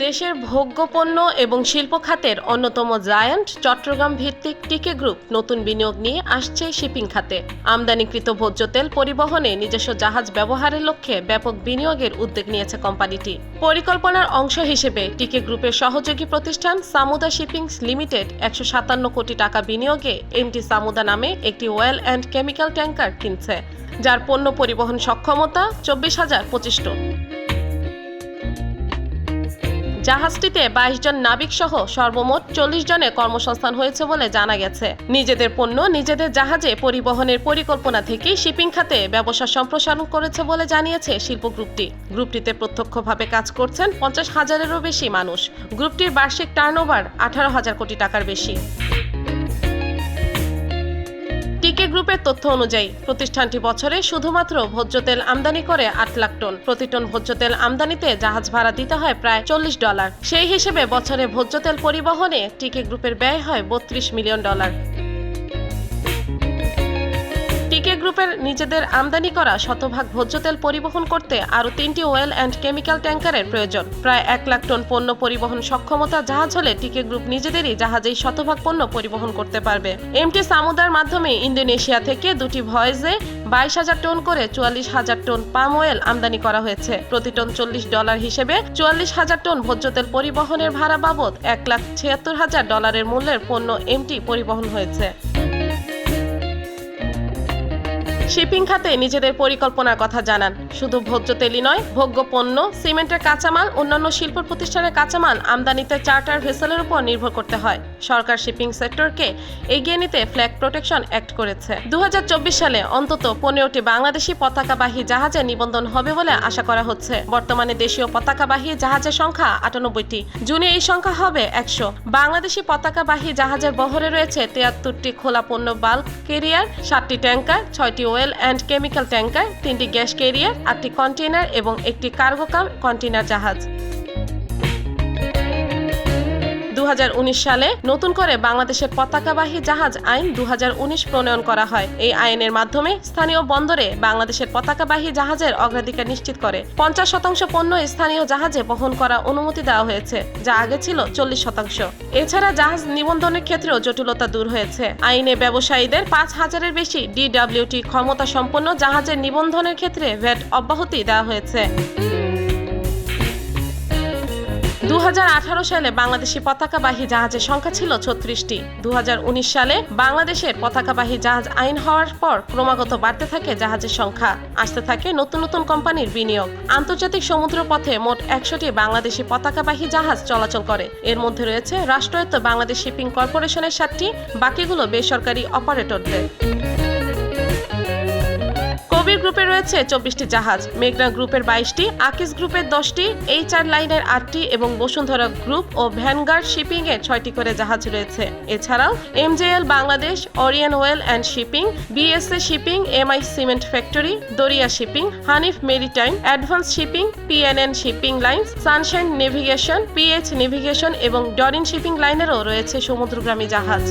দেশের ভোগ্যপণ্য এবং শিল্প খাতের অন্যতম জায়ান্ট চট্টগ্রাম ভিত্তিক টিকে গ্রুপ নতুন বিনিয়োগ নিয়ে আসছে শিপিং খাতে। আমদানিকৃত ভোজ্য তেল পরিবহনে নিজস্ব জাহাজ ব্যবহারের লক্ষ্যে ব্যাপক বিনিয়োগের উদ্যোগ নিয়েছে কোম্পানিটি। পরিকল্পনার অংশ হিসেবে টিকে গ্রুপের সহযোগী প্রতিষ্ঠান সামুদা শিপিং লিমিটেড 157 কোটি টাকা বিনিয়োগে এমটি সামুদা নামে একটি অয়েল অ্যান্ড কেমিক্যাল ট্যাঙ্কার কিনছে, যার পণ্য পরিবহন সক্ষমতা 24,025 টন। জাহাজটিতে 22 জন নাবিক সহ সর্বমোট 40 জনের কর্মসংস্থান হয়েছে বলে জানা গেছে। নিজেদের পণ্য নিজেদের জাহাজে পরিবহনের পরিকল্পনা থেকে শিপিং খাতে ব্যবসা সম্প্রসারণ করেছে বলে জানিয়েছে শিল্প গ্রুপটি। গ্রুপটিতে প্রত্যক্ষভাবে কাজ করছেন 50,000-এরও বেশি মানুষ। গ্রুপটির বার্ষিক টার্নওভার 18,000 কোটি টাকার বেশি। টিকে গ্রুপের তথ্য অনুযায়ী প্রতিষ্ঠানটি বছরে শুধুমাত্র ভোজ্য তেল আমদানি করে 8 লাখ টন। প্রতি টন ভোজ্য তেল আমদানিতে জাহাজ ভাড়া দিতে হয় প্রায় $40। সেই হিসেবে বছরে ভোজ্য তেল পরিবহনে টিকে গ্রুপের ব্যয় হয় $32 মিলিয়ন। টিকে গ্রুপের নিজেদের আমদানি করা শতভাগ ভোজ্য তেল পরিবহন করতে আরও 3টি অয়েল অ্যান্ড কেমিক্যাল ট্যাঙ্কারের প্রয়োজন। প্রায় 1 লাখ টন পণ্য পরিবহন সক্ষমতা জাহাজ হলে টিকে গ্রুপ নিজেদেরই জাহাজেই শতভাগ পণ্য পরিবহন করতে পারবে। এমটি সামুদার মাধ্যমে ইন্দোনেশিয়া থেকে 2টি ভয়েজে 22,000 টন করে 44,000 টন পাম অয়েল আমদানি করা হয়েছে। প্রতি টন $40 হিসেবে 44,000 টন ভোজ্য তেল পরিবহনের ভাড়া বাবদ $1,76,000 মূল্যের পণ্য এমটি পরিবহন হয়েছে। শিপিং খাতে নিজেদের পরিকল্পনার কথা জানান। শুধু ভোজ্য তেলই নয়, ভোগ্য পণ্য, সিমেন্টের কাঁচামাল, অন্যান্য শিল্প প্রতিষ্ঠানের কাঁচামাল আমদানিতে চার্টার ভেসেলের উপর নির্ভর করতে হয়। সরকার শিপিং সেক্টরকে এগিয়ে নিতে ফ্ল্যাগ প্রোটেকশন অ্যাক্ট করেছে। 2024 সালে অন্তত 15টি বাংলাদেশি পতাকাবাহী জাহাজে নিবন্ধন হবে বলে আশা করা হচ্ছে। বর্তমানে দেশীয় পতাকাবাহী জাহাজের সংখ্যা 98টি। জুনে এই সংখ্যা হবে 100। বাংলাদেশি পতাকাবাহী জাহাজের বহরে রয়েছে 73টি খোলা পণ্য বাল্ক ক্যারিয়ার, 7টি ট্যাঙ্কার, 6টি অয়েল অ্যান্ড কেমিক্যাল ট্যাঙ্কার, 3টি গ্যাস ক্যারিয়ার, 8টি কন্টেইনার এবং একটি কার্গো কাম কন্টেইনার জাহাজ। 2019 সালে নতুন করে বাংলাদেশের পতাকাবাহী জাহাজ আইন 2019 প্রণয়ন করা হয়। এই আইনের মাধ্যমে স্থানীয় বন্দরে বাংলাদেশের পতাকাবাহী জাহাজের অগ্রাধিকার নিশ্চিত করে 50% পণ্য স্থানীয় জাহাজে বহন করার অনুমতি দেওয়া হয়েছে, যা আগে ছিল 40%। এছাড়া জাহাজ নিবন্ধনের ক্ষেত্রেও জটিলতা দূর হয়েছে। আইনে ব্যবসায়ীদের 5,000-এর বেশি DWT ক্ষমতা সম্পন্ন জাহাজের নিবন্ধনের ক্ষেত্রে ভ্যাট অব্যাহতি দেওয়া হয়েছে। 2018 সালে বাংলাদেশি পতাকাবাহী জাহাজের সংখ্যা ছিল 36টি। 2019 সালে বাংলাদেশের পতাকাবাহী জাহাজ আইন হওয়ার পর ক্রমাগত বাড়তে থাকে জাহাজের সংখ্যা। আসতে থাকে নতুন নতুন কোম্পানির বিনিয়োগ। আন্তর্জাতিক সমুদ্র পথে মোট 100টি বাংলাদেশি পতাকাবাহী জাহাজ চলাচল করে। এর মধ্যে রয়েছে রাষ্ট্রায়ত্ত বাংলাদেশ শিপিং কর্পোরেশনের 7টি, বাকিগুলো বেসরকারি অপারেটরদের। কবির গ্রুপে রয়েছে 24টি জাহাজ, মেঘনা গ্রুপের 22টি, আকিস গ্রুপের 10টি, HR লাইনের 8টি এবং বসুন্ধরা গ্রুপ ও ভ্যানগার্ড শিপিং এর 6টি করে জাহাজ রয়েছে। এছাড়াও MJL Bangladesh, Orient oil and shipping, BSA shipping, MI cement factory, Dariya shipping, Hanif maritime, advance shipping, PNN shipping lines, sunshine navigation, PH navigation এবং ডরিন শিপিং লাইনেরও রয়েছে সমুদ্রগামী জাহাজ।